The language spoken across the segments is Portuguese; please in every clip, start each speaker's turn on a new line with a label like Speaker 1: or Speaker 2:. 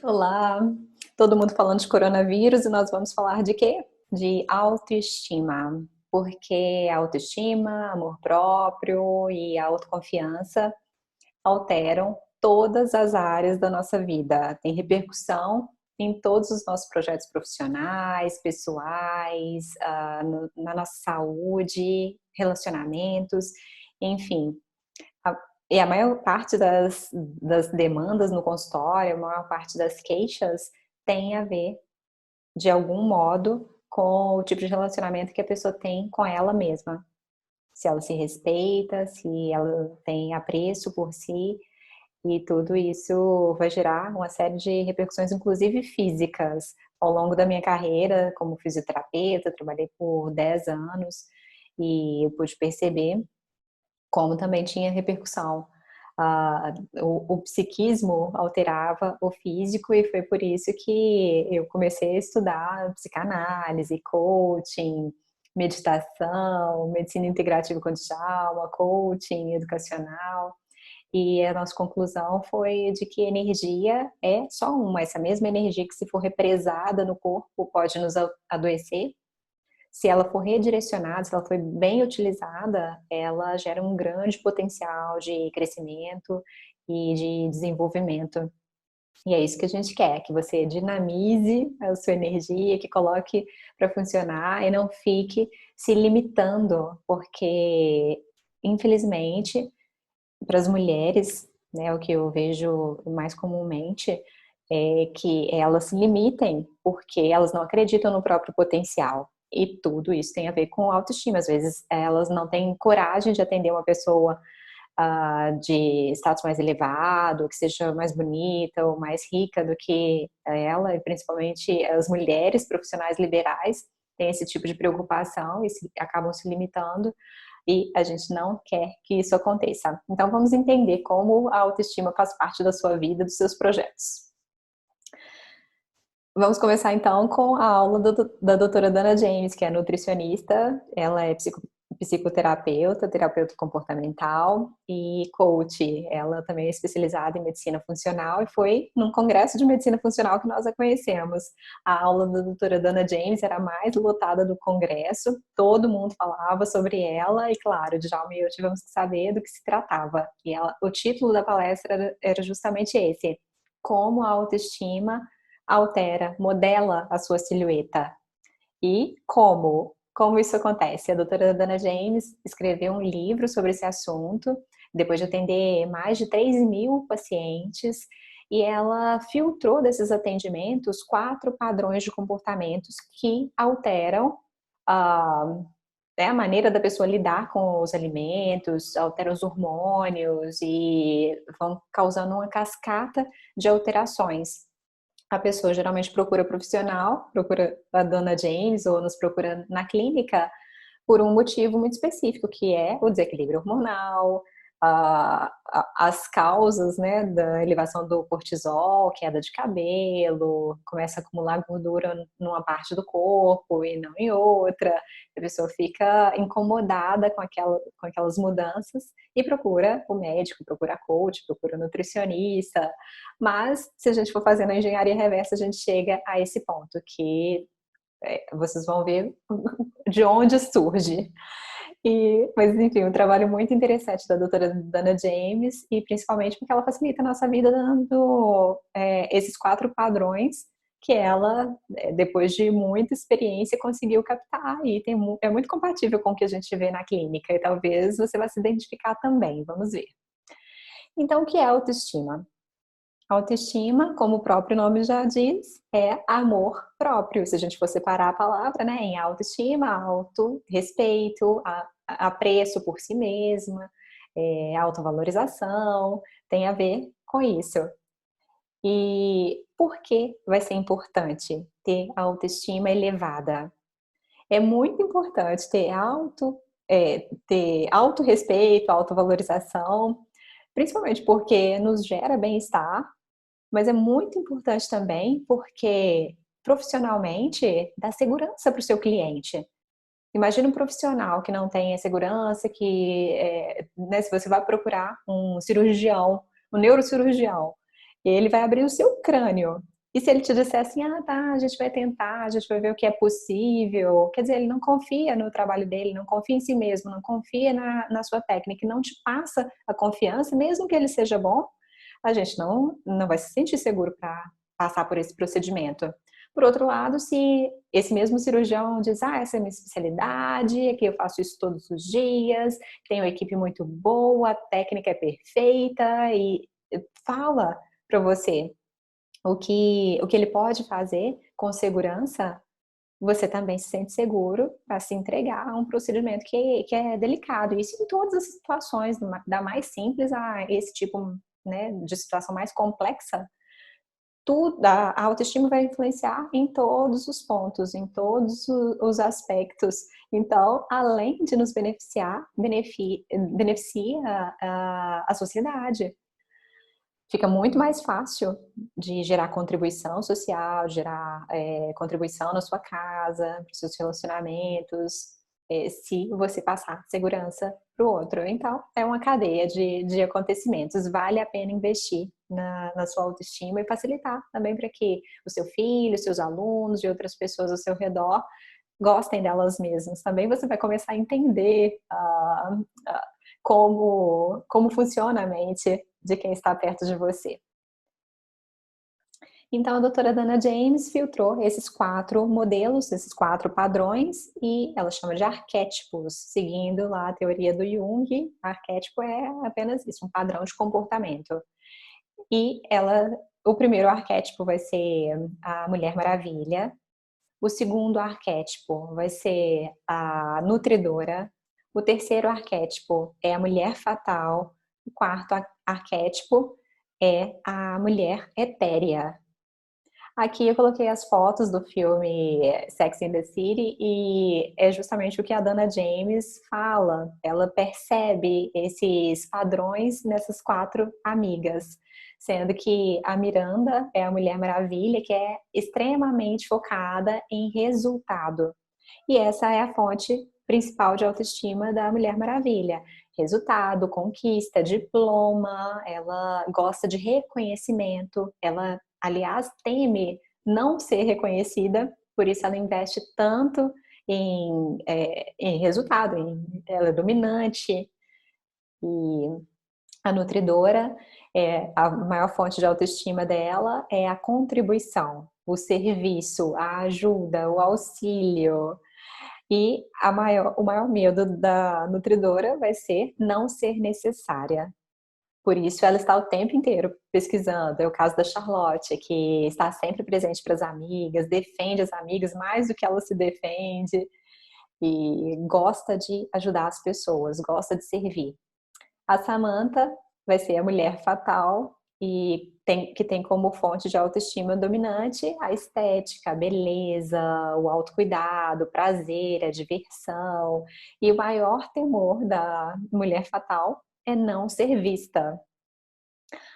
Speaker 1: Olá, todo mundo falando de coronavírus e nós vamos falar de quê? De autoestima. Porque a autoestima, amor próprio e a autoconfiança alteram todas as áreas da nossa vida. Tem repercussão em todos os nossos projetos profissionais, pessoais, na nossa saúde, relacionamentos, enfim. A e a maior parte das demandas no consultório, a maior parte das queixas tem a ver, de algum modo, com o tipo de relacionamento que a pessoa tem com ela mesma. Se ela se respeita, se ela tem apreço por si, e tudo isso vai gerar uma série de repercussões, inclusive físicas. Ao longo da minha carreira como fisioterapeuta, trabalhei por 10 anos, e eu pude perceber como também tinha repercussão. O psiquismo alterava o físico e foi por isso que eu comecei a estudar psicanálise, coaching, meditação, medicina integrativa com Djalma, coaching educacional. E a nossa conclusão foi de que energia é só uma, essa mesma energia que, se for represada no corpo, pode nos adoecer. Se ela for redirecionada, se ela for bem utilizada, ela gera um grande potencial de crescimento e de desenvolvimento. E é isso que a gente quer, que você dinamize a sua energia, que coloque para funcionar e não fique se limitando, porque, infelizmente, para as mulheres, né, o que eu vejo mais comumente é que elas se limitem porque elas não acreditam no próprio potencial. E tudo isso tem a ver com autoestima. Às vezes elas não têm coragem de atender uma pessoa de status mais elevado, que seja mais bonita ou mais rica do que ela, e principalmente as mulheres profissionais liberais têm esse tipo de preocupação e acabam se limitando, e a gente não quer que isso aconteça. Então vamos entender como a autoestima faz parte da sua vida, dos seus projetos. Vamos começar então com a aula da doutora Dana James, que é nutricionista, ela é psicoterapeuta, terapeuta comportamental e coach. Ela também é especializada em medicina funcional e foi num congresso de medicina funcional que nós a conhecemos. A aula da doutora Dana James era a mais lotada do congresso, todo mundo falava sobre ela e, claro, Djalma e eu tivemos que saber do que se tratava. E o título da palestra era justamente esse: como a autoestima altera, modela a sua silhueta. E como? Como isso acontece? A doutora Dana James escreveu um livro sobre esse assunto, depois de atender mais de 3.000 pacientes, e ela filtrou desses atendimentos 4 padrões de comportamentos que alteram a maneira da pessoa lidar com os alimentos, alteram os hormônios e vão causando uma cascata de alterações. A pessoa geralmente procura profissional, procura a dona James ou nos procura na clínica por um motivo muito específico, que é o desequilíbrio hormonal, as causas, né, da elevação do cortisol, queda de cabelo, começa a acumular gordura numa parte do corpo e não em outra, a pessoa fica incomodada com aquelas mudanças e procura o médico, procura coach, procura nutricionista. Mas se a gente for fazendo a engenharia reversa, a gente chega a esse ponto que vocês vão ver de onde surge. Mas, enfim, um trabalho muito interessante da doutora Dana James, e principalmente porque ela facilita a nossa vida dando esses 4 padrões que ela, depois de muita experiência, conseguiu captar, e é muito compatível com o que a gente vê na clínica, e talvez você vá se identificar também. Vamos ver. Então, o que é autoestima? Autoestima, como o próprio nome já diz, é amor próprio. Se a gente for separar a palavra, né, em autoestima, auto-respeito, apreço por si mesma, autovalorização, tem a ver com isso. E por que vai ser importante ter a autoestima elevada? É muito importante ter autorrespeito, autovalorização, principalmente porque nos gera bem-estar, mas é muito importante também porque, profissionalmente, dá segurança para o seu cliente. Imagina um profissional que não tem a segurança, né, se você vai procurar um cirurgião, um neurocirurgião, E ele vai abrir o seu crânio. E se ele te disser assim, ah, tá, a gente vai tentar, a gente vai ver o que é possível, quer dizer, ele não confia no trabalho dele, não confia em si mesmo, não confia na sua técnica, não te passa a confiança, mesmo que ele seja bom, a gente não vai se sentir seguro para passar por esse procedimento. Por outro lado, se esse mesmo cirurgião diz, ah, essa é a minha especialidade, aqui eu faço isso todos os dias, tenho uma equipe muito boa, a técnica é perfeita, e fala para você o que ele pode fazer com segurança, você também se sente seguro para se entregar a um procedimento que é delicado. Isso em todas as situações, da mais simples a esse tipo, né, de situação mais complexa, tudo, a autoestima vai influenciar em todos os pontos, em todos os aspectos. Então, além de nos beneficiar, beneficia a sociedade. Fica muito mais fácil de gerar contribuição social, gerar contribuição na sua casa, para os seus relacionamentos, se você passar segurança para o outro. Então, é uma cadeia de acontecimentos. Vale a pena investir na sua autoestima e facilitar também para que o seu filho, seus alunos e outras pessoas ao seu redor gostem delas mesmas. Também você vai começar a entender como funciona a mente de quem está perto de você. Então, a doutora Dana James filtrou esses 4 modelos, esses 4 padrões, e ela chama de arquétipos, seguindo lá a teoria do Jung. Arquétipo é apenas isso, um padrão de comportamento. E o primeiro arquétipo vai ser a Mulher Maravilha, o segundo arquétipo vai ser a nutridora, o terceiro arquétipo é a mulher fatal, o quarto arquétipo é a mulher etérea. Aqui eu coloquei as fotos do filme Sex and the City e é justamente o que a Dana James fala. Ela percebe esses padrões nessas 4 amigas, sendo que a Miranda é a Mulher Maravilha, que é extremamente focada em resultado. E essa é a fonte principal de autoestima da Mulher Maravilha. Resultado, conquista, diploma, ela gosta de reconhecimento, ela, aliás, teme não ser reconhecida, por isso ela investe tanto em resultado, ela é dominante. E a nutridora, a maior fonte de autoestima dela é a contribuição, o serviço, a ajuda, o auxílio. E o maior medo da nutridora vai ser não ser necessária. Por isso, ela está o tempo inteiro pesquisando. É o caso da Charlotte, que está sempre presente para as amigas, defende as amigas mais do que ela se defende e gosta de ajudar as pessoas, gosta de servir. A Samantha vai ser a mulher fatal e que tem como fonte de autoestima dominante a estética, a beleza, o autocuidado, o prazer, a diversão. E o maior temor da mulher fatal é não ser vista.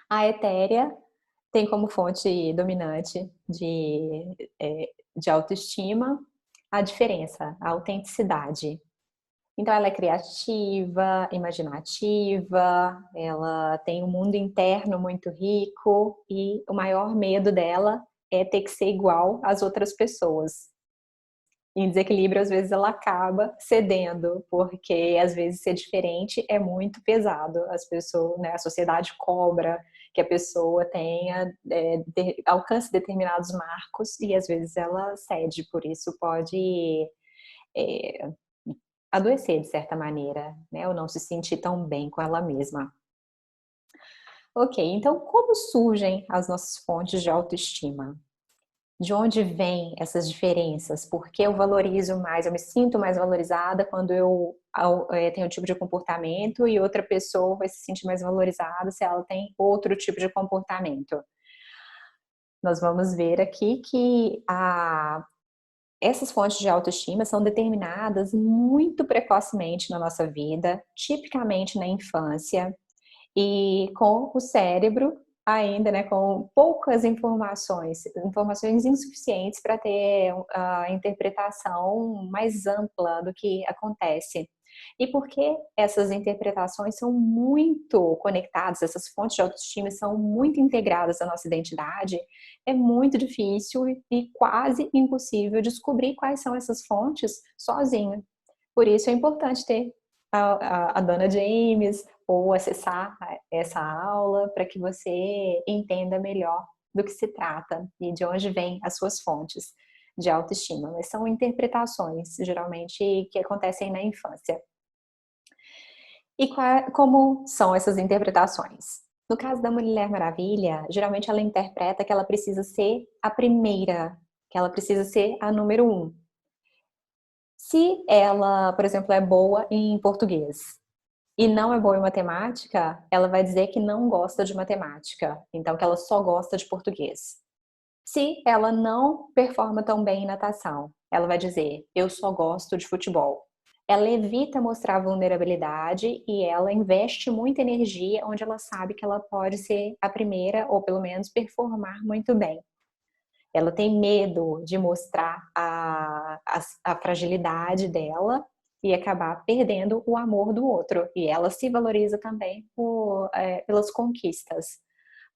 Speaker 1: A etérea tem como fonte dominante de autoestima a diferença, a autenticidade. Então, ela é criativa, imaginativa, ela tem um mundo interno muito rico e o maior medo dela é ter que ser igual às outras pessoas. Em desequilíbrio, às vezes, ela acaba cedendo, porque às vezes ser diferente é muito pesado. As pessoas, né, a sociedade cobra que a pessoa tenha, alcance determinados marcos e às vezes ela cede, por isso pode adoecer de certa maneira, né, ou não se sentir tão bem com ela mesma. Ok, então como surgem as nossas fontes de autoestima? De onde vêm essas diferenças? Por que eu valorizo mais, eu me sinto mais valorizada quando eu tenho um tipo de comportamento e outra pessoa vai se sentir mais valorizada se ela tem outro tipo de comportamento? Nós vamos ver aqui que essas fontes de autoestima são determinadas muito precocemente na nossa vida, tipicamente na infância, e com o cérebro ainda, né, com poucas informações insuficientes para ter a interpretação mais ampla do que acontece. E porque essas interpretações são muito conectadas, essas fontes de autoestima são muito integradas à nossa identidade, é muito difícil e quase impossível descobrir quais são essas fontes sozinho. Por isso é importante ter a Dona James ou acessar essa aula para que você entenda melhor do que se trata e de onde vêm as suas fontes de autoestima. Mas são interpretações, geralmente, que acontecem na infância. E como são essas interpretações? No caso da Mulher Maravilha, geralmente ela interpreta que ela precisa ser a primeira, que ela precisa ser a número um. Se ela, por exemplo, é boa em português e não é boa em matemática, ela vai dizer que não gosta de matemática, então que ela só gosta de português. Se ela não performa tão bem em natação, ela vai dizer, eu só gosto de futebol. Ela evita mostrar vulnerabilidade e ela investe muita energia onde ela sabe que ela pode ser a primeira ou pelo menos performar muito bem. Ela tem medo de mostrar a fragilidade dela e acabar perdendo o amor do outro. E ela se valoriza também pelas conquistas.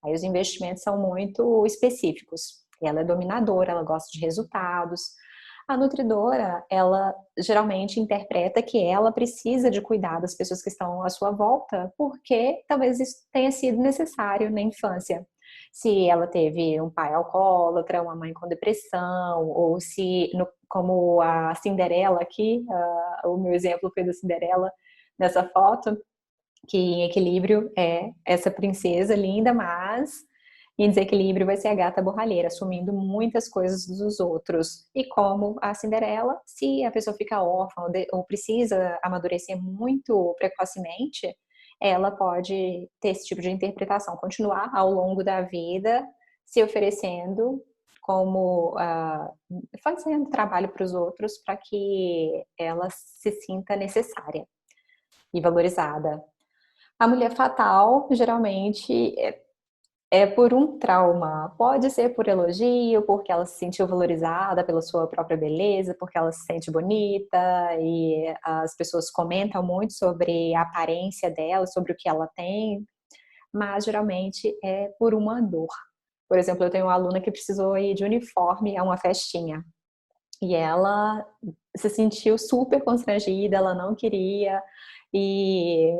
Speaker 1: Aí os investimentos são muito específicos. Ela é dominadora, ela gosta de resultados. A nutridora, ela geralmente interpreta que ela precisa de cuidar das pessoas que estão à sua volta, porque talvez isso tenha sido necessário na infância. Se ela teve um pai alcoólatra, uma mãe com depressão, ou se, como a Cinderela aqui, o meu exemplo foi da Cinderela nessa foto, que em equilíbrio é essa princesa linda, mas em desequilíbrio vai ser a gata borralheira, assumindo muitas coisas dos outros. E como a Cinderela, se a pessoa fica órfã ou precisa amadurecer muito precocemente, ela pode ter esse tipo de interpretação, continuar ao longo da vida se oferecendo como fazendo trabalho para os outros para que ela se sinta necessária e valorizada. A mulher fatal, geralmente, é por um trauma. Pode ser por elogio, porque ela se sentiu valorizada pela sua própria beleza, porque ela se sente bonita e as pessoas comentam muito sobre a aparência dela, sobre o que ela tem, mas geralmente é por uma dor. Por exemplo, eu tenho uma aluna que precisou ir de uniforme a uma festinha e ela se sentiu super constrangida, ela não queria e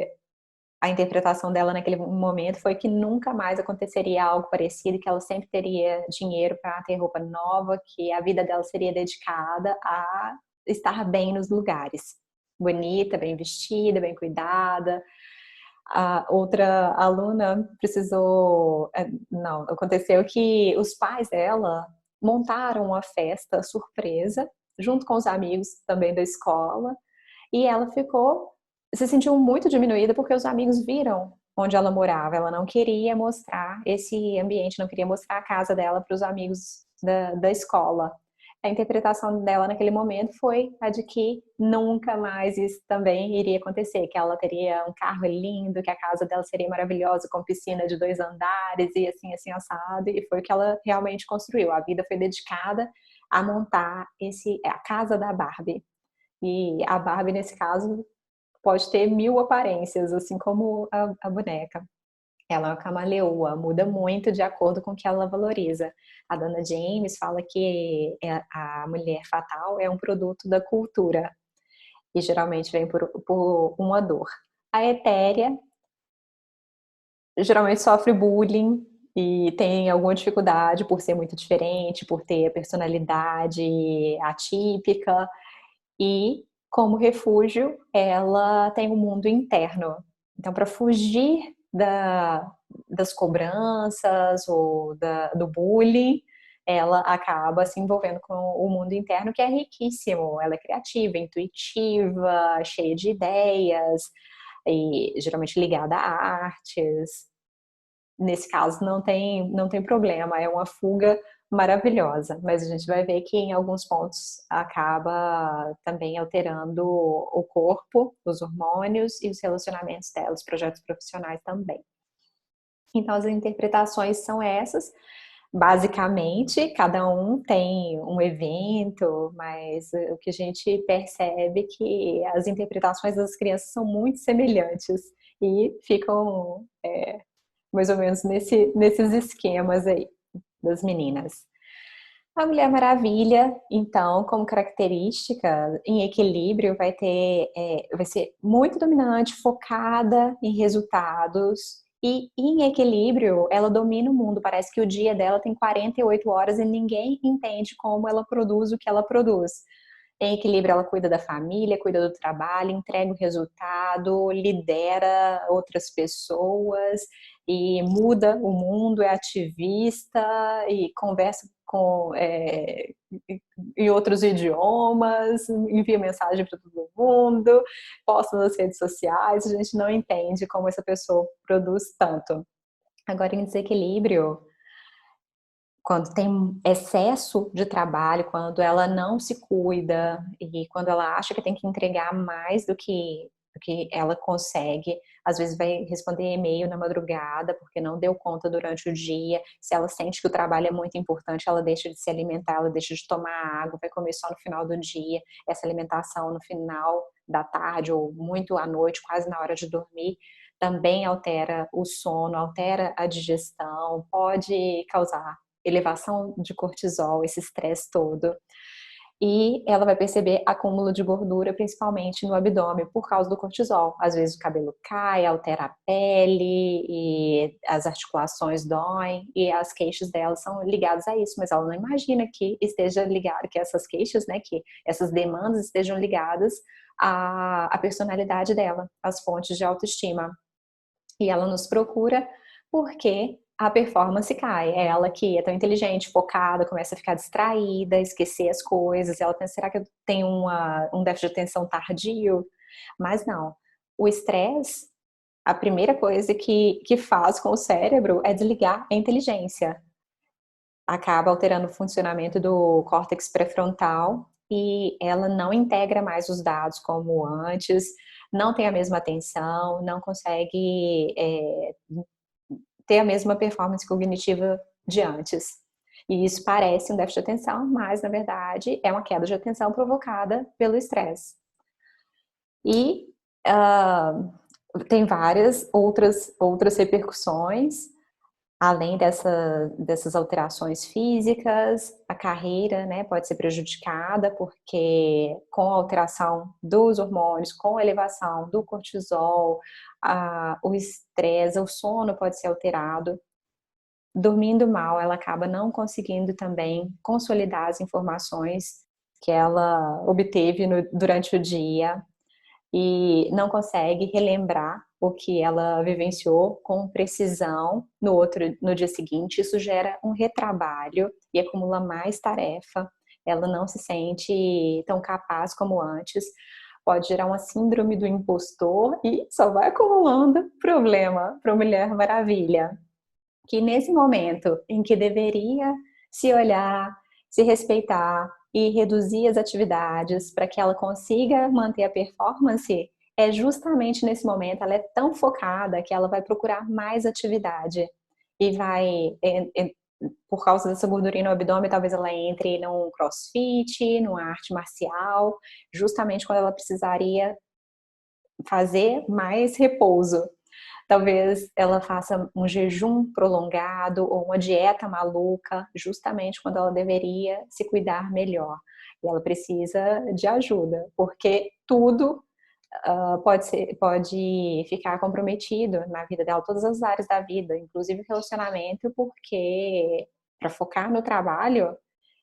Speaker 1: a interpretação dela naquele momento foi que nunca mais aconteceria algo parecido, que ela sempre teria dinheiro para ter roupa nova, que a vida dela seria dedicada a estar bem nos lugares. Bonita, bem vestida, bem cuidada. A outra aluna precisou. Não, aconteceu que os pais dela montaram uma festa surpresa, junto com os amigos também da escola, e ela se sentiu muito diminuída porque os amigos viram onde ela morava. Ela não queria mostrar esse ambiente, não queria mostrar a casa dela para os amigos da escola. A interpretação dela naquele momento foi a de que nunca mais isso também iria acontecer, que ela teria um carro lindo, que a casa dela seria maravilhosa, com piscina de 2 andares e assim assado, e foi o que ela realmente construiu. A vida foi dedicada a montar a casa da Barbie. E a Barbie, nesse caso, pode ter 1000 aparências, assim como a boneca. Ela é uma camaleoa, muda muito de acordo com o que ela valoriza. A Dona James fala que a mulher fatal é um produto da cultura e geralmente vem por uma dor. A etérea geralmente sofre bullying e tem alguma dificuldade por ser muito diferente, por ter personalidade atípica e, como refúgio, ela tem um mundo interno. Então, para fugir das cobranças ou do bullying, ela acaba se envolvendo com o mundo interno, que é riquíssimo. Ela é criativa, intuitiva, cheia de ideias, e geralmente ligada a artes. Nesse caso, não tem problema, é uma fuga maravilhosa, mas a gente vai ver que em alguns pontos acaba também alterando o corpo, os hormônios e os relacionamentos dela, os projetos profissionais também. Então, as interpretações são essas. Basicamente, cada um tem um evento, mas o que a gente percebe é que as interpretações das crianças são muito semelhantes e ficam mais ou menos nesses esquemas aí das meninas. A Mulher Maravilha, então, como característica, em equilíbrio, vai ser muito dominante, focada em resultados. E em equilíbrio, ela domina o mundo. Parece que o dia dela tem 48 horas e ninguém entende como ela produz o que ela produz. Em equilíbrio, ela cuida da família, cuida do trabalho, entrega o resultado, lidera outras pessoas e muda o mundo, é ativista e conversa em outros idiomas, envia mensagem para todo mundo, posta nas redes sociais, a gente não entende como essa pessoa produz tanto. Agora, em desequilíbrio, quando tem excesso de trabalho, quando ela não se cuida e quando ela acha que tem que entregar mais do que ela consegue, às vezes vai responder e-mail na madrugada porque não deu conta durante o dia. Se ela sente que o trabalho é muito importante, ela deixa de se alimentar, ela deixa de tomar água, vai comer só no final do dia. Essa alimentação no final da tarde ou muito à noite, quase na hora de dormir, também altera o sono, altera a digestão, pode causar elevação de cortisol, esse estresse todo. E ela vai perceber acúmulo de gordura, principalmente no abdômen, por causa do cortisol. Às vezes o cabelo cai, altera a pele, e as articulações doem, e as queixas dela são ligadas a isso, mas ela não imagina que esteja ligado, que essas queixas, né, que essas demandas estejam ligadas à personalidade dela, às fontes de autoestima. E ela nos procura porque a performance cai. É ela que é tão inteligente, focada, começa a ficar distraída, esquecer as coisas. Ela pensa, será que eu tenho um déficit de atenção tardio? Mas não. O estresse, a primeira coisa que faz com o cérebro é desligar a inteligência. Acaba alterando o funcionamento do córtex pré-frontal e ela não integra mais os dados como antes, não tem a mesma atenção, não consegue ter a mesma performance cognitiva de antes. E isso parece um déficit de atenção, mas na verdade é uma queda de atenção provocada pelo estresse. E tem várias outras repercussões, além dessas alterações físicas. A carreira, né, pode ser prejudicada, porque com a alteração dos hormônios, com a elevação do cortisol, o estresse, o sono pode ser alterado. Dormindo mal, ela acaba não conseguindo também consolidar as informações que ela obteve durante o dia e não consegue relembrar o que ela vivenciou com precisão no dia seguinte. Isso gera um retrabalho e acumula mais tarefa. Ela não se sente tão capaz como antes. Pode gerar uma síndrome do impostor e só vai acumulando problema para a Mulher Maravilha, que nesse momento em que deveria se olhar, se respeitar e reduzir as atividades para que ela consiga manter a performance, é justamente nesse momento, ela é tão focada que ela vai procurar mais atividade e por causa dessa gordurinha no abdômen, talvez ela entre num crossfit, numa arte marcial, justamente quando ela precisaria fazer mais repouso. Talvez ela faça um jejum prolongado ou uma dieta maluca, justamente quando ela deveria se cuidar melhor. E ela precisa de ajuda, porque tudo pode ficar comprometido na vida dela, todas as áreas da vida, inclusive o relacionamento, porque para focar no trabalho,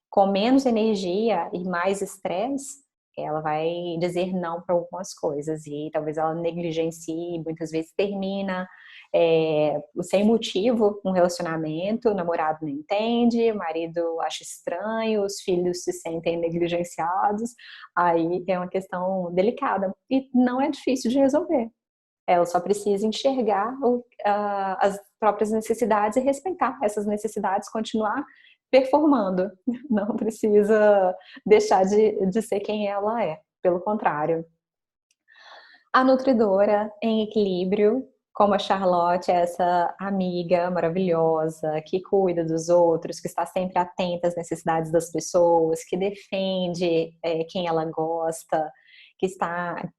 Speaker 1: com menos energia e mais estresse, ela vai dizer não para algumas coisas e talvez ela negligencie, muitas vezes termina sem motivo um relacionamento, o namorado não entende, o marido acha estranho, os filhos se sentem negligenciados, aí é uma questão delicada e não é difícil de resolver. Ela só precisa enxergar as próprias necessidades e respeitar essas necessidades, continuar performando. Não precisa deixar de ser quem ela é, pelo contrário. A nutridora em equilíbrio como a Charlotte é essa amiga maravilhosa, que cuida dos outros, que está sempre atenta às necessidades das pessoas, que defende quem ela gosta, que está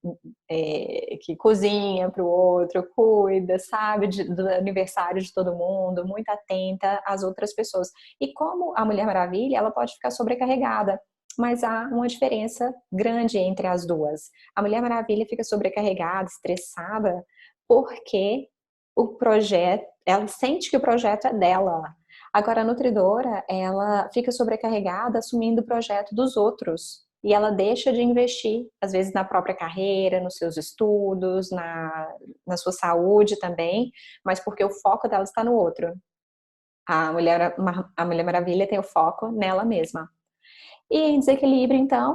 Speaker 1: que cozinha para o outro, cuida, sabe, do aniversário de todo mundo, muito atenta às outras pessoas. E como a Mulher Maravilha, ela pode ficar sobrecarregada, mas há uma diferença grande entre as duas. A Mulher Maravilha fica sobrecarregada, estressada, porque o projeto, ela sente que o projeto é dela. Agora, a nutridora, ela fica sobrecarregada assumindo o projeto dos outros. E ela deixa de investir, às vezes, na própria carreira, nos seus estudos, na sua saúde também, mas porque o foco dela está no outro. A Mulher Maravilha tem o foco nela mesma. E em desequilíbrio, então,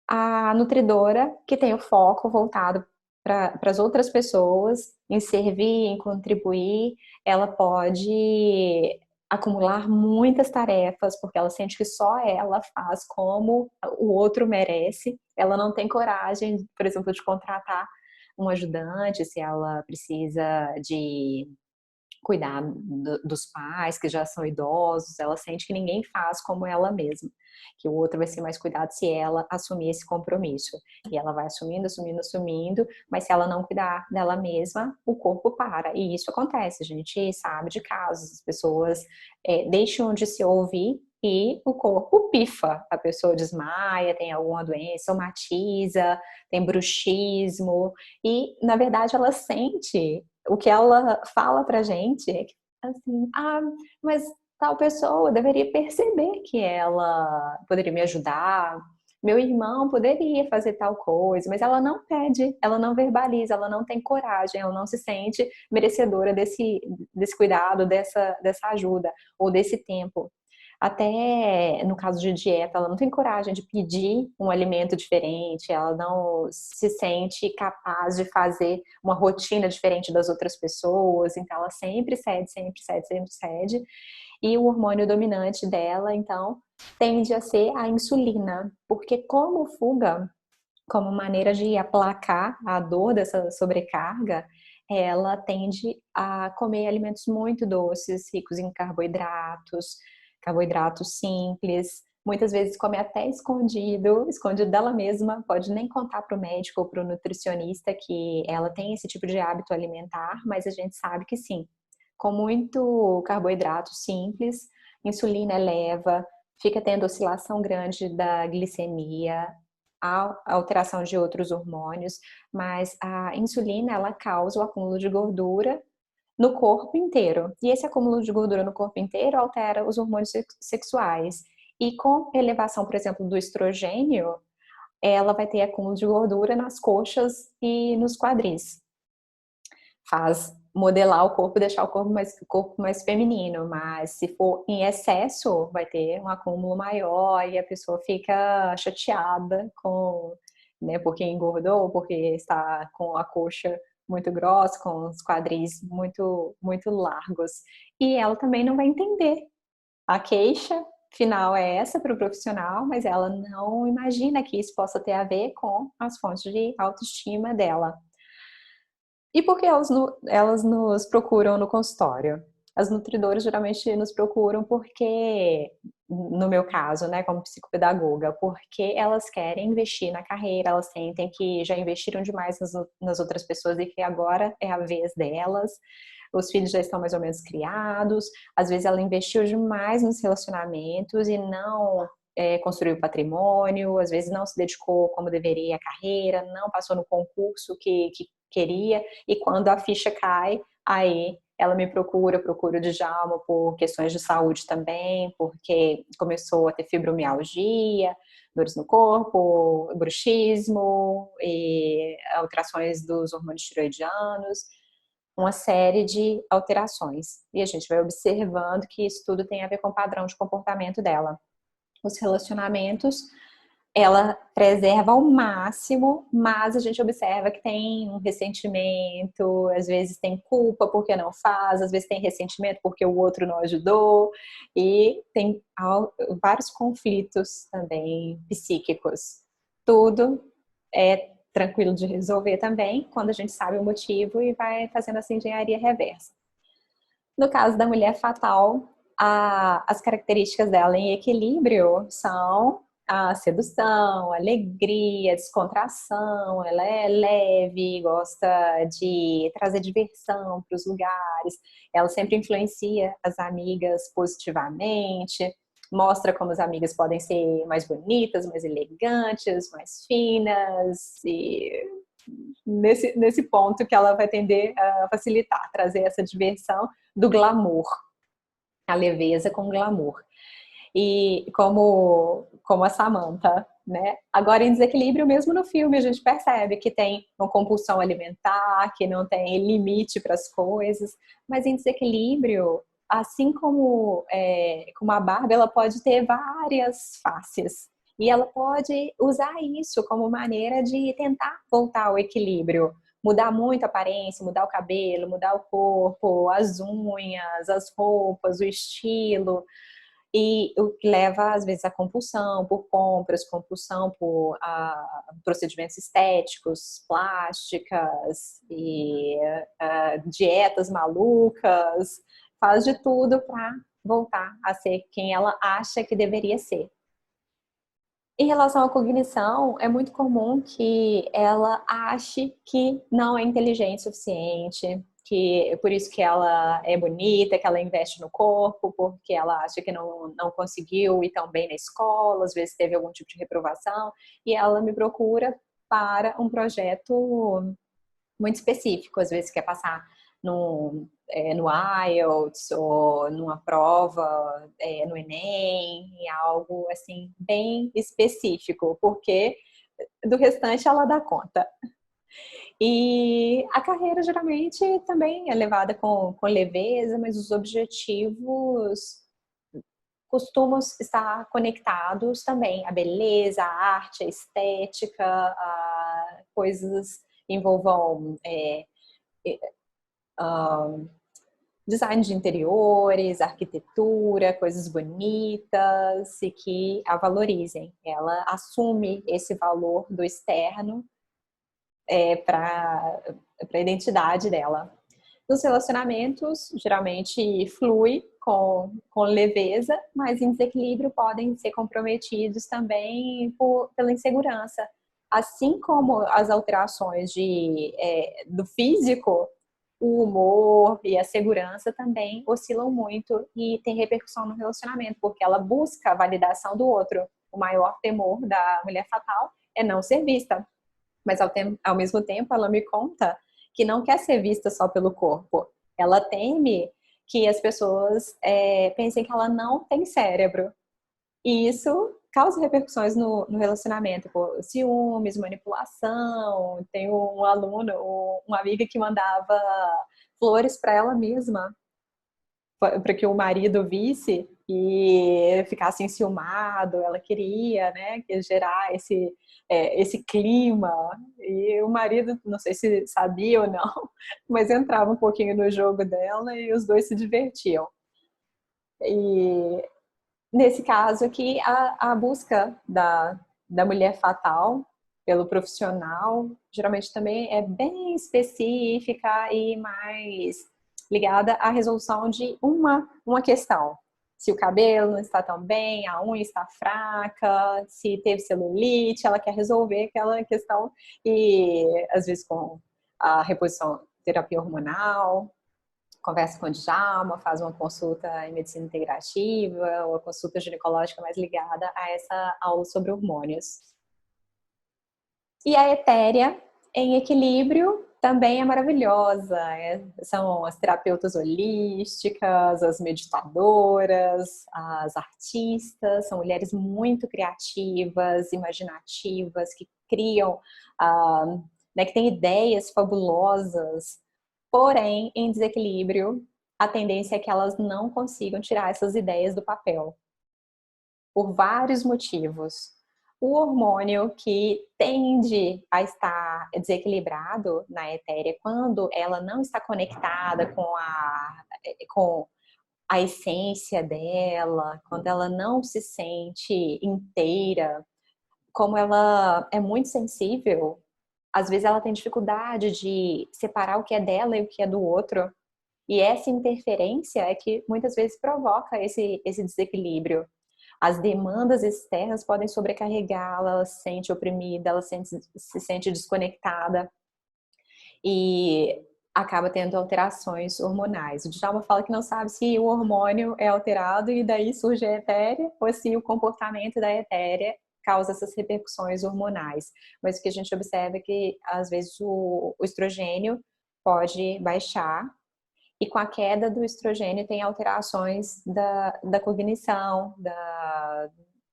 Speaker 1: a nutridora, que tem o foco voltado para as outras pessoas, em servir, em contribuir, ela pode acumular muitas tarefas, porque ela sente que só ela faz como o outro merece. Ela não tem coragem, por exemplo, de contratar um ajudante se ela precisa de cuidar dos pais que já são idosos, ela sente que ninguém faz como ela mesma, que o outro vai ser mais cuidado se ela assumir esse compromisso. E ela vai assumindo, assumindo, assumindo, mas se ela não cuidar dela mesma, o corpo para. E isso acontece, a gente sabe de casos, as pessoas deixam de se ouvir e o corpo pifa, a pessoa desmaia, tem alguma doença, somatiza, tem bruxismo, e na verdade ela sente o que ela fala pra gente é que, assim, mas tal pessoa deveria perceber que ela poderia me ajudar, meu irmão poderia fazer tal coisa, mas ela não pede, ela não verbaliza, ela não tem coragem, ela não se sente merecedora desse cuidado, dessa ajuda, ou desse tempo. Até no caso de dieta, ela não tem coragem de pedir um alimento diferente, ela não se sente capaz de fazer uma rotina diferente das outras pessoas, então ela sempre cede, sempre cede, sempre cede. E o hormônio dominante dela, então, tende a ser a insulina, porque como fuga, como maneira de aplacar a dor dessa sobrecarga, ela tende a comer alimentos muito doces, ricos em carboidratos, carboidratos simples, muitas vezes come até escondido, escondido dela mesma, pode nem contar para o médico ou para o nutricionista que ela tem esse tipo de hábito alimentar, mas a gente sabe que sim, com muito carboidrato simples, insulina eleva, fica tendo oscilação grande da glicemia, a alteração de outros hormônios, mas a insulina ela causa o acúmulo de gordura no corpo inteiro. E esse acúmulo de gordura no corpo inteiro altera os hormônios sexuais. E com elevação, por exemplo, do estrogênio, ela vai ter acúmulo de gordura nas coxas e nos quadris. Faz modelar o corpo, deixar o corpo mais feminino, mas se for em excesso, vai ter um acúmulo maior e a pessoa fica chateada com, né, porque engordou, porque está com a coxa muito grossa, com os quadris muito largos. E ela também não vai entender. A queixa final é essa para o profissional, mas ela não imagina que isso possa ter a ver com as fontes de autoestima dela. E por que elas nos procuram no consultório? As nutridoras geralmente nos procuram porque, no meu caso, né, como psicopedagoga, porque elas querem investir na carreira, elas sentem que já investiram demais nas outras pessoas e que agora é a vez delas. Os filhos já estão mais ou menos criados, às vezes ela investiu demais nos relacionamentos e não construiu patrimônio, às vezes não se dedicou como deveria à carreira, não passou no concurso que queria, e quando a ficha cai, aí ela me procura o Djalma por questões de saúde também, porque começou a ter fibromialgia, dores no corpo, bruxismo e alterações dos hormônios tiroidianos, uma série de alterações. E a gente vai observando que isso tudo tem a ver com o padrão de comportamento dela. Os relacionamentos ela preserva ao máximo, mas a gente observa que tem um ressentimento, às vezes tem culpa porque não faz, às vezes tem ressentimento porque o outro não ajudou, e tem vários conflitos também psíquicos. Tudo é tranquilo de resolver também, quando a gente sabe o motivo e vai fazendo essa engenharia reversa. No caso da mulher fatal, as características dela em equilíbrio são a sedução, a alegria, a descontração, ela é leve, gosta de trazer diversão para os lugares, ela sempre influencia as amigas positivamente, mostra como as amigas podem ser mais bonitas, mais elegantes, mais finas, e nesse ponto que ela vai tender a facilitar, trazer essa diversão do glamour, a leveza com glamour. E como a Samantha, né? Agora, em Desequilíbrio, mesmo no filme, a gente percebe que tem uma compulsão alimentar, que não tem limite para as coisas, mas em Desequilíbrio, assim como a Barbie, ela pode ter várias faces. E ela pode usar isso como maneira de tentar voltar ao equilíbrio. Mudar muito a aparência, mudar o cabelo, mudar o corpo, as unhas, as roupas, o estilo. E o que leva, às vezes, à compulsão por compras, compulsão por procedimentos estéticos, plásticas e dietas malucas. Faz de tudo para voltar a ser quem ela acha que deveria ser. Em relação à cognição, é muito comum que ela ache que não é inteligente o suficiente, que é por isso que ela é bonita, que ela investe no corpo, porque ela acha que não conseguiu ir tão bem na escola, às vezes teve algum tipo de reprovação, e ela me procura para um projeto muito específico, às vezes quer passar no IELTS ou numa prova no Enem, e algo assim bem específico, porque do restante ela dá conta. E a carreira geralmente também é levada com leveza, mas os objetivos costumam estar conectados também à beleza, à arte, à estética, a coisas envolvam design de interiores, arquitetura, coisas bonitas e que a valorizem. Ela assume esse valor do externo para a identidade dela. Nos relacionamentos, geralmente flui com leveza, mas em desequilíbrio podem ser comprometidos também pela insegurança. Assim como as alterações do físico, o humor e a segurança também oscilam muito e tem repercussão no relacionamento, porque ela busca a validação do outro. O maior temor da mulher fatal é não ser vista, mas ao mesmo tempo ela me conta que não quer ser vista só pelo corpo. Ela teme que as pessoas pensem que ela não tem cérebro. E isso causa repercussões no relacionamento, por ciúmes, manipulação. Tem um aluno, uma amiga que mandava flores para ela mesma, para que o marido visse e ficasse enciumado. Ela queria, né, gerar esse clima. E o marido, não sei se sabia ou não, mas entrava um pouquinho no jogo dela e os dois se divertiam. E nesse caso aqui, a busca da mulher fatal pelo profissional, geralmente também é bem específica e mais ligada à resolução de uma questão. Se o cabelo não está tão bem, a unha está fraca, se teve celulite, ela quer resolver aquela questão, e às vezes com a reposição, terapia hormonal, conversa com o Djalma, faz uma consulta em medicina integrativa, ou a consulta ginecológica mais ligada a essa aula sobre hormônios. E a etérea, em equilíbrio, também é maravilhosa. São as terapeutas holísticas, as meditadoras, as artistas, são mulheres muito criativas, imaginativas, que criam, que têm ideias fabulosas. Porém, em desequilíbrio, a tendência é que elas não consigam tirar essas ideias do papel, por vários motivos. O hormônio que tende a estar desequilibrado na etérea, quando ela não está conectada com a essência dela, quando ela não se sente inteira, como ela é muito sensível às vezes ela tem dificuldade de separar o que é dela e o que é do outro. E essa interferência é que muitas vezes provoca esse desequilíbrio. As demandas externas podem sobrecarregá-la, ela se sente oprimida, ela se sente desconectada e acaba tendo alterações hormonais. O Djalma fala que não sabe se o hormônio é alterado e daí surge a etérea ou se o comportamento da etérea causa essas repercussões hormonais. Mas o que a gente observa é que, às vezes, o estrogênio pode baixar e com a queda do estrogênio tem alterações da cognição,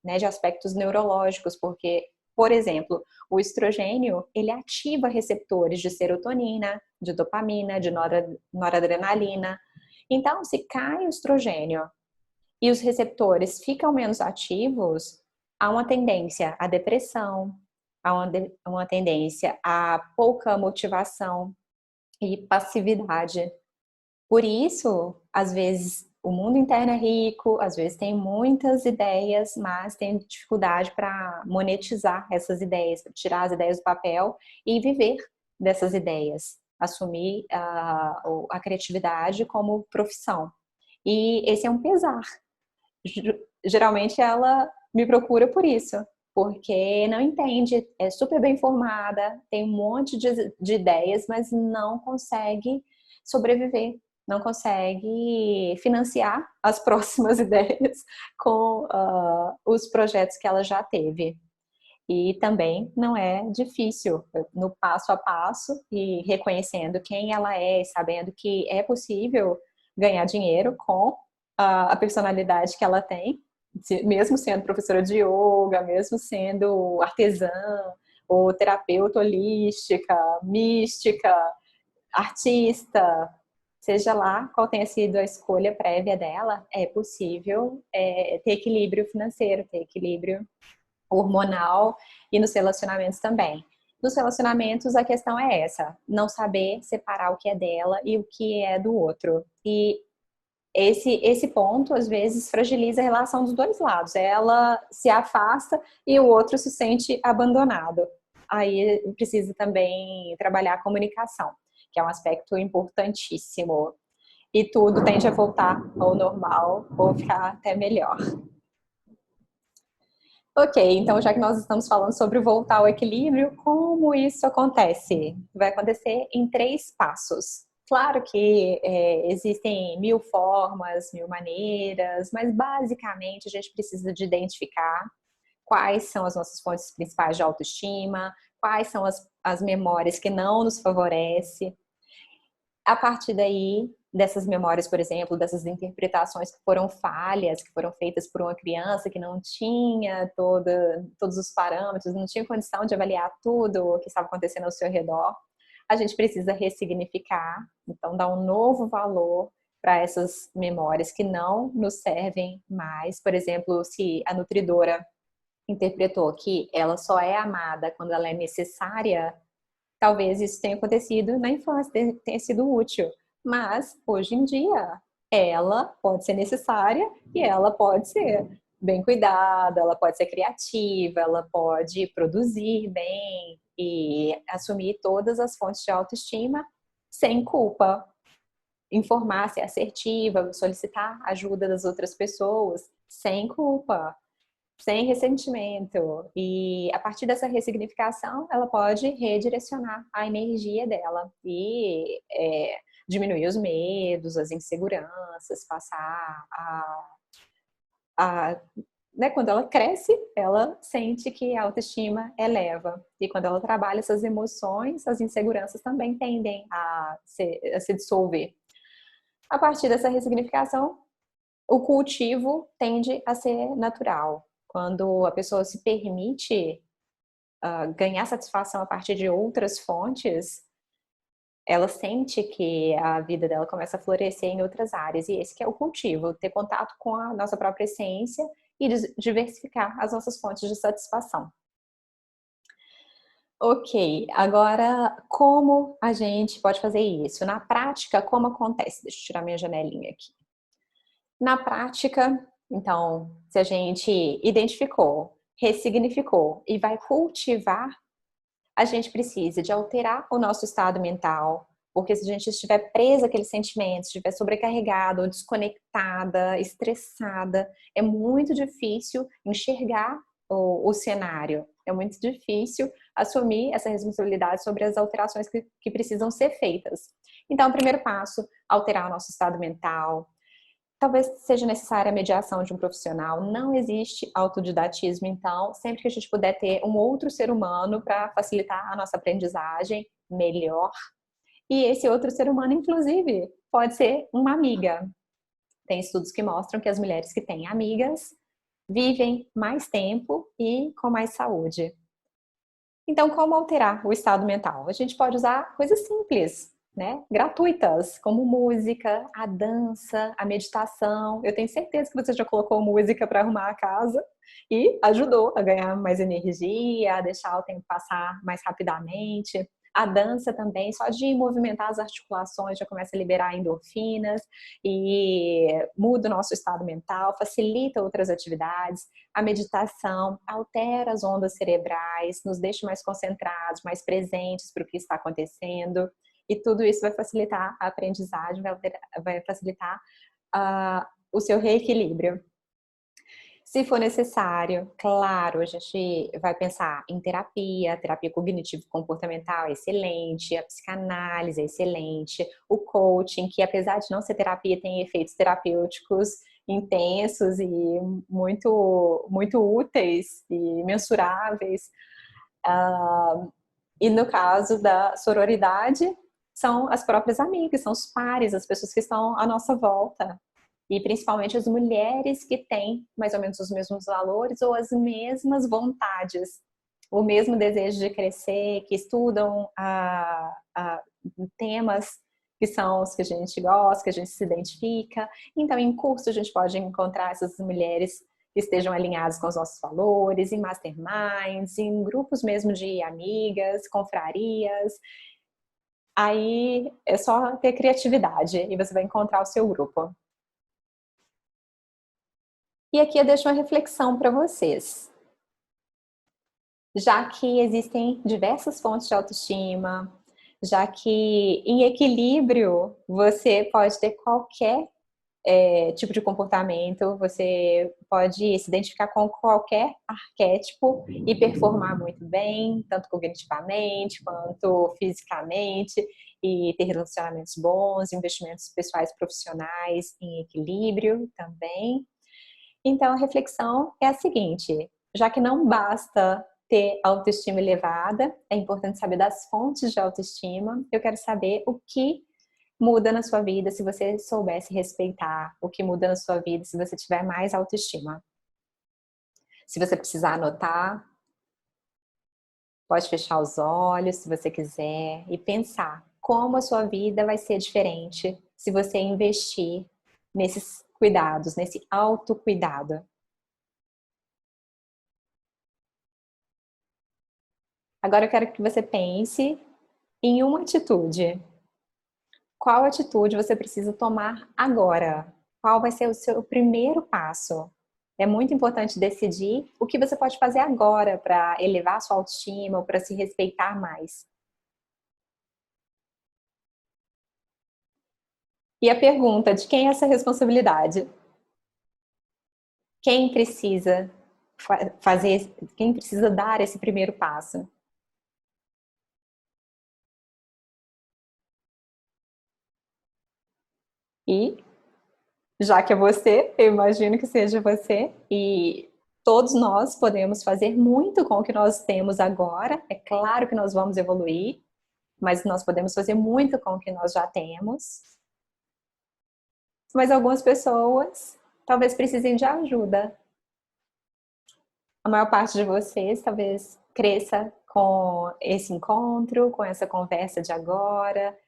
Speaker 1: né, de aspectos neurológicos, porque, por exemplo, o estrogênio, ele ativa receptores de serotonina, de dopamina, de noradrenalina. Então, se cai o estrogênio e os receptores ficam menos ativos, há uma tendência à depressão, há uma tendência a pouca motivação e passividade. Por isso, às vezes, o mundo interno é rico, às vezes tem muitas ideias, mas tem dificuldade para monetizar essas ideias, para tirar as ideias do papel e viver dessas ideias, assumir a criatividade como profissão. E esse é um pesar. Geralmente ela me procura por isso, porque não entende, é super bem formada, tem um monte de ideias, mas não consegue sobreviver, não consegue financiar as próximas ideias com os projetos que ela já teve. E também não é difícil, no passo a passo e reconhecendo quem ela é e sabendo que é possível ganhar dinheiro com a personalidade que ela tem, mesmo sendo professora de yoga, mesmo sendo artesã, ou terapeuta holística, mística, artista, seja lá qual tenha sido a escolha prévia dela, é possível ter equilíbrio financeiro, ter equilíbrio hormonal e nos relacionamentos também. Nos relacionamentos, a questão é essa: não saber separar o que é dela e o que é do outro. E esse ponto, às vezes, fragiliza a relação dos dois lados. Ela se afasta e o outro se sente abandonado. Aí precisa também trabalhar a comunicação, que é um aspecto importantíssimo. E tudo tende a voltar ao normal ou ficar até melhor. Ok, então já que nós estamos falando sobre voltar ao equilíbrio, como isso acontece? Vai acontecer em 3 passos. Claro que existem 1000 formas, 1000 maneiras, mas basicamente a gente precisa de identificar quais são as nossas fontes principais de autoestima, quais são as memórias que não nos favorecem. A partir daí, dessas memórias, por exemplo, dessas interpretações que foram falhas, que foram feitas por uma criança que não tinha todos os parâmetros, não tinha condição de avaliar tudo o que estava acontecendo ao seu redor, a gente precisa ressignificar, então dar um novo valor para essas memórias que não nos servem mais. Por exemplo, se a nutridora interpretou que ela só é amada quando ela é necessária, talvez isso tenha acontecido na infância, tenha sido útil. Mas, hoje em dia, ela pode ser necessária e ela pode ser bem cuidada, ela pode ser criativa, ela pode produzir bem e assumir todas as fontes de autoestima sem culpa. Informar, ser assertiva, solicitar ajuda das outras pessoas sem culpa, sem ressentimento. E a partir dessa ressignificação, ela pode redirecionar a energia dela e diminuir os medos, as inseguranças, passar a né, quando ela cresce, ela sente que a autoestima eleva. E quando ela trabalha essas emoções, as inseguranças também tendem a se dissolver. A partir dessa ressignificação, o cultivo tende a ser natural. Quando a pessoa se permite ganhar satisfação a partir de outras fontes, ela sente que a vida dela começa a florescer em outras áreas. E esse que é o cultivo, ter contato com a nossa própria essência e diversificar as nossas fontes de satisfação. Ok, agora como a gente pode fazer isso? Na prática, como acontece? Deixa eu tirar minha janelinha aqui. Na prática, então, se a gente identificou, ressignificou e vai cultivar a gente precisa de alterar o nosso estado mental, porque se a gente estiver presa àqueles sentimentos, estiver sobrecarregada ou desconectada, estressada, é muito difícil enxergar o cenário. É muito difícil assumir essa responsabilidade sobre as alterações que precisam ser feitas. Então, o primeiro passo, alterar o nosso estado mental. Talvez seja necessária a mediação de um profissional. Não existe autodidatismo, então, sempre que a gente puder ter um outro ser humano para facilitar a nossa aprendizagem, melhor. E esse outro ser humano, inclusive, pode ser uma amiga. Tem estudos que mostram que as mulheres que têm amigas vivem mais tempo e com mais saúde. Então, como alterar o estado mental? A gente pode usar coisas simples, né? Gratuitas, como música, a dança, a meditação. Eu tenho certeza que você já colocou música para arrumar a casa e ajudou a ganhar mais energia, a deixar o tempo passar mais rapidamente. A dança também, só de movimentar as articulações já começa a liberar endorfinas e muda o nosso estado mental, facilita outras atividades. A meditação altera as ondas cerebrais, nos deixa mais concentrados, mais presentes para o que está acontecendo. E tudo isso vai facilitar a aprendizagem, vai facilitar o seu reequilíbrio. Se for necessário, claro, a gente vai pensar em terapia, terapia cognitivo-comportamental é excelente, a psicanálise é excelente, o coaching, que apesar de não ser terapia, tem efeitos terapêuticos intensos e muito úteis e mensuráveis. E no caso da sororidade, são as próprias amigas, são os pares, as pessoas que estão à nossa volta. E principalmente as mulheres que têm mais ou menos os mesmos valores ou as mesmas vontades, o mesmo desejo de crescer, que estudam temas que são os que a gente gosta, que a gente se identifica. Então, em curso, a gente pode encontrar essas mulheres que estejam alinhadas com os nossos valores, em masterminds, em grupos mesmo de amigas, confrarias. Aí é só ter criatividade e você vai encontrar o seu grupo. E aqui eu deixo uma reflexão para vocês. Já que existem diversas fontes de autoestima, já que em equilíbrio você pode ter qualquer tipo de comportamento, você pode se identificar com qualquer arquétipo e performar muito bem, tanto cognitivamente quanto fisicamente, e ter relacionamentos bons, investimentos pessoais profissionais em equilíbrio também. Então, a reflexão é a seguinte: já que não basta ter autoestima elevada, é importante saber das fontes de autoestima. Eu quero saber o que muda na sua vida se você soubesse respeitar, o que muda na sua vida se você tiver mais autoestima. Se você precisar anotar, pode fechar os olhos se você quiser e pensar como a sua vida vai ser diferente se você investir nesses cuidados, nesse autocuidado. Agora eu quero que você pense em uma atitude. Qual atitude você precisa tomar agora? Qual vai ser o seu primeiro passo? É muito importante decidir o que você pode fazer agora para elevar a sua autoestima ou para se respeitar mais. E a pergunta, de quem é essa responsabilidade? Quem precisa fazer, quem precisa dar esse primeiro passo? E já que é você, eu imagino que seja você, e todos nós podemos fazer muito com o que nós temos agora. É claro que nós vamos evoluir, mas nós podemos fazer muito com o que nós já temos. Mas algumas pessoas talvez precisem de ajuda. A maior parte de vocês talvez cresça com esse encontro, com essa conversa de agora,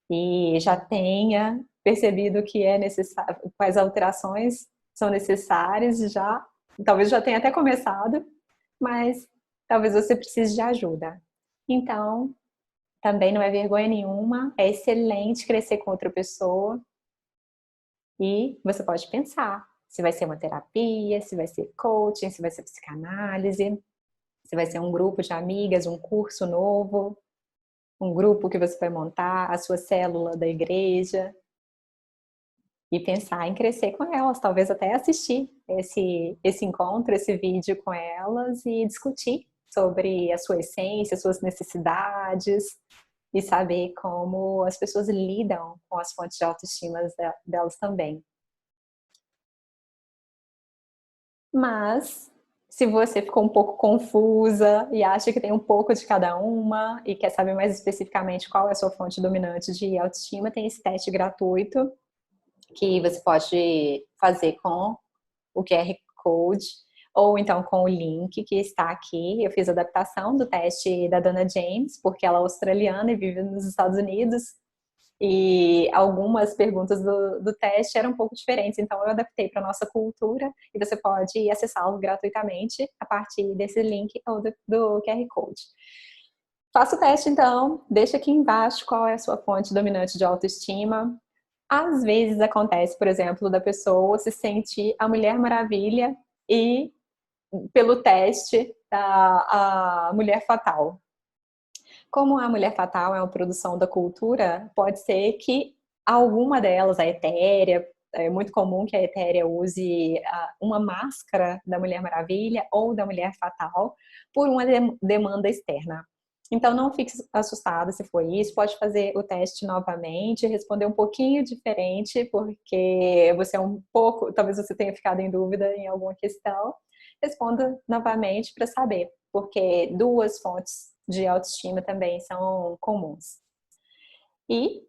Speaker 1: e já tenha percebido que é necessário, quais alterações são necessárias, já, talvez já tenha até começado, mas talvez você precise de ajuda. Então, também não é vergonha nenhuma, é excelente crescer com outra pessoa e você pode pensar se vai ser uma terapia, se vai ser coaching, se vai ser psicanálise, Se vai ser um grupo de amigas, um curso novo, um grupo que você vai montar, a sua célula da igreja. E pensar em crescer com elas, talvez até assistir esse encontro, esse vídeo com elas e discutir sobre a sua essência, suas necessidades e saber como as pessoas lidam com as fontes de autoestima delas também. Mas, se você ficou um pouco confusa e acha que tem um pouco de cada uma e quer saber mais especificamente qual é a sua fonte dominante de autoestima, tem esse teste gratuito que você pode fazer com o QR Code ou então com o link que está aqui. Eu fiz a adaptação do teste da Dana James, porque ela é australiana e vive nos Estados Unidos, e algumas perguntas do teste eram um pouco diferentes, então eu adaptei para a nossa cultura e você pode acessá-lo gratuitamente a partir desse link ou do QR Code. Faça o teste então, deixa aqui embaixo qual é a sua fonte dominante de autoestima. Às vezes acontece, por exemplo, da pessoa se sentir a Mulher Maravilha e, pelo teste, a Mulher Fatal. Como a Mulher Fatal é uma produção da cultura, pode ser que alguma delas, a Etérea, é muito comum que a Etérea use uma máscara da Mulher Maravilha ou da Mulher Fatal por uma demanda externa. Então não fique assustada se for isso, pode fazer o teste novamente, responder um pouquinho diferente, porque você é um pouco, talvez você tenha ficado em dúvida em alguma questão, responda novamente para saber, porque duas fontes de autoestima também são comuns. E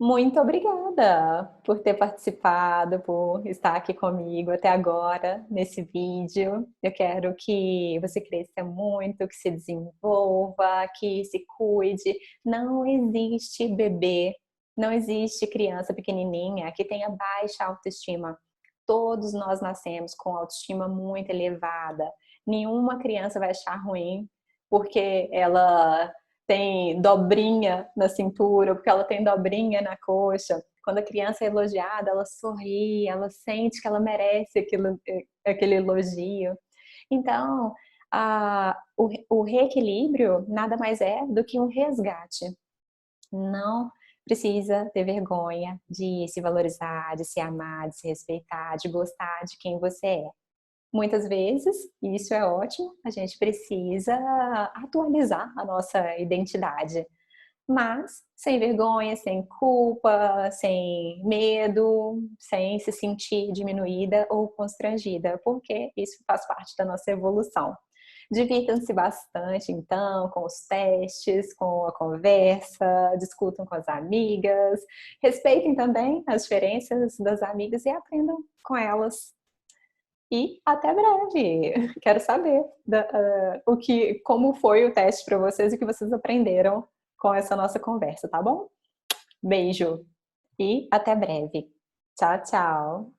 Speaker 1: muito obrigada por ter participado, por estar aqui comigo até agora nesse vídeo. Eu quero que você cresça muito, que se desenvolva, que se cuide. Não existe bebê, não existe criança pequenininha que tenha baixa autoestima. Todos nós nascemos com autoestima muito elevada. Nenhuma criança vai achar ruim porque ela tem dobrinha na cintura, porque ela tem dobrinha na coxa. Quando a criança é elogiada, ela sorri, ela sente que ela merece aquele elogio. Então, o reequilíbrio nada mais é do que um resgate. Não precisa ter vergonha de se valorizar, de se amar, de se respeitar, de gostar de quem você é. Muitas vezes, e isso é ótimo, a gente precisa atualizar a nossa identidade, mas sem vergonha, sem culpa, sem medo, sem se sentir diminuída ou constrangida, porque isso faz parte da nossa evolução. Divirtam-se bastante, então, com os testes, com a conversa, discutam com as amigas, respeitem também as diferenças das amigas e aprendam com elas. E até breve. Quero saber como foi o teste para vocês e o que vocês aprenderam com essa nossa conversa, tá bom? Beijo e até breve. Tchau, tchau.